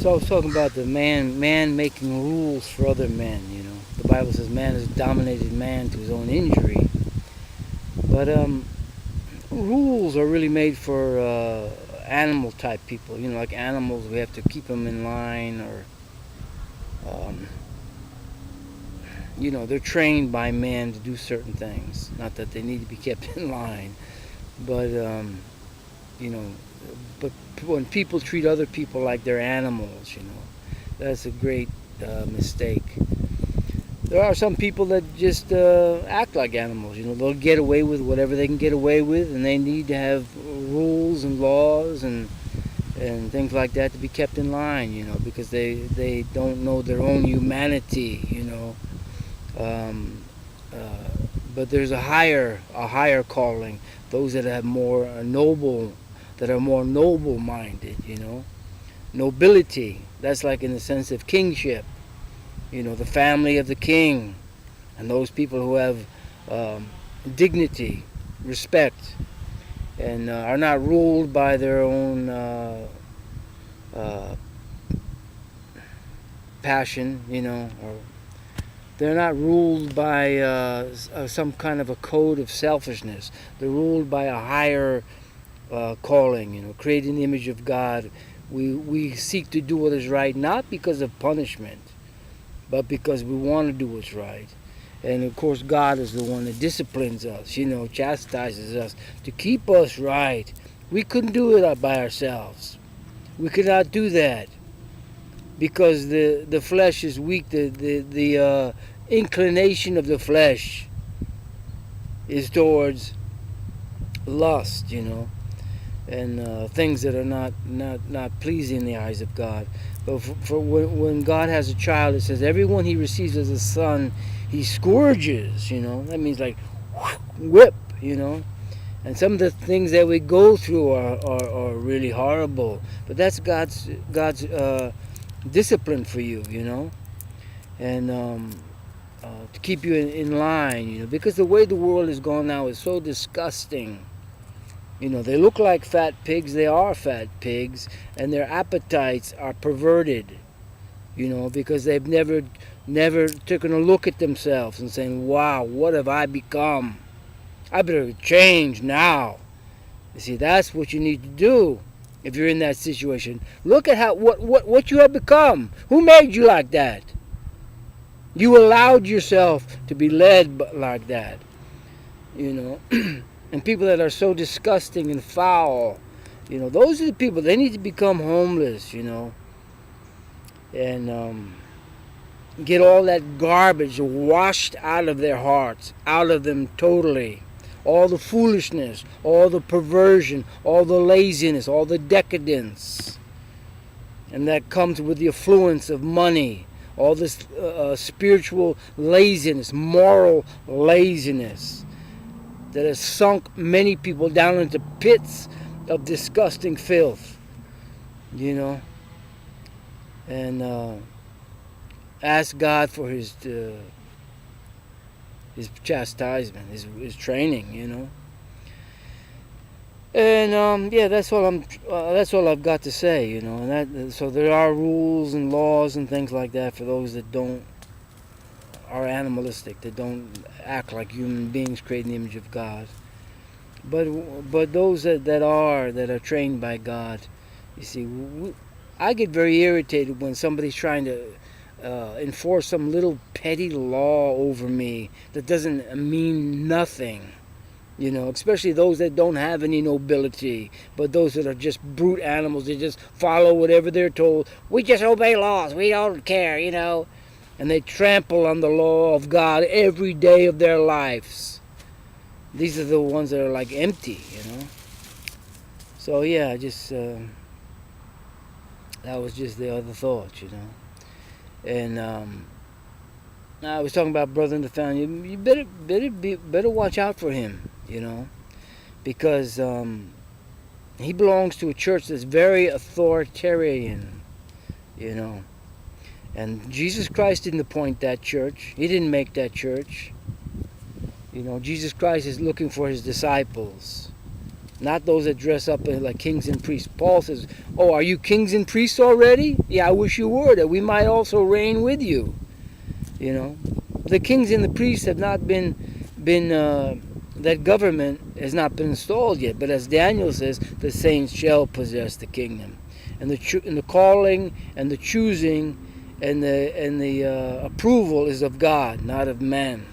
So I was talking about the man making rules for other men. The Bible says man has dominated man to his own injury. But rules are really made for animal type people. Like animals, we have to keep them in line, or um, they're trained by man to do certain things. Not that they need to be kept in line, but you know, but when people treat other people like they're animals, that's a great mistake. There are some people that just act like animals. They'll get away with whatever they can get away with, and they need to have rules and laws and things like that to be kept in line. Because they don't know their own humanity. Um, but there's a higher calling. Those that have more that are more noble-minded. Nobility. That's like in the sense of kingship. The family of the king, and those people who have dignity, respect, and are not ruled by their own passion, or they're not ruled by some kind of a code of selfishness. They're ruled by a higher calling, created in the image of God. We seek to do what is right, not because of punishment, but because we want to do what's right. And of course God is the one that disciplines us, chastises us to keep us right. We couldn't do it by ourselves. We could not do that, because the flesh is weak. The inclination of the flesh is towards lust, and things that are not pleasing in the eyes of God. But for when God has a child, it says everyone he receives as a son, he scourges. That means like whip. And some of the things that we go through are really horrible. But that's God's discipline for you. And to keep you in line. Because the way the world is going now is so disgusting. They look like fat pigs. They are fat pigs, and their appetites are perverted. Because they've never taken a look at themselves and saying, "Wow, what have I become? I better change now." You see, that's what you need to do if you're in that situation. Look at what you have become. Who made you like that? You allowed yourself to be led like that. And people that are so disgusting and foul, those are the people. They need to become homeless, and get all that garbage washed out of their hearts, out of them totally. All the foolishness, all the perversion, all the laziness, all the decadence. And that comes with the affluence of money, all this spiritual laziness, moral laziness, that has sunk many people down into pits of disgusting filth, and ask God for his chastisement, his training, and that's all I've got to say, and so there are rules and laws and things like that for those that are animalistic, that don't act like human beings created in the image of God. But those that are trained by God, you see, I get very irritated when somebody's trying to enforce some little petty law over me that doesn't mean nothing. Especially those that don't have any nobility, but those that are just brute animals. They just follow whatever they're told. We just obey laws. We don't care, And they trample on the law of God every day of their lives. These are the ones that are like empty, So yeah, just that was just the other thought, And I was talking about brother in the family. You better watch out for him, because he belongs to a church that's very authoritarian, And Jesus Christ didn't appoint that church. He didn't make that church. Jesus Christ is looking for his disciples. not those that dress up like kings and priests. Paul says, "Oh, are you kings and priests already? Yeah, I wish you were, that we might also reign with you." You know, the kings and the priests have not been that government has not been installed yet. But as Daniel says, the saints shall possess the kingdom, and the calling and the choosing and the approval is of God, not of man.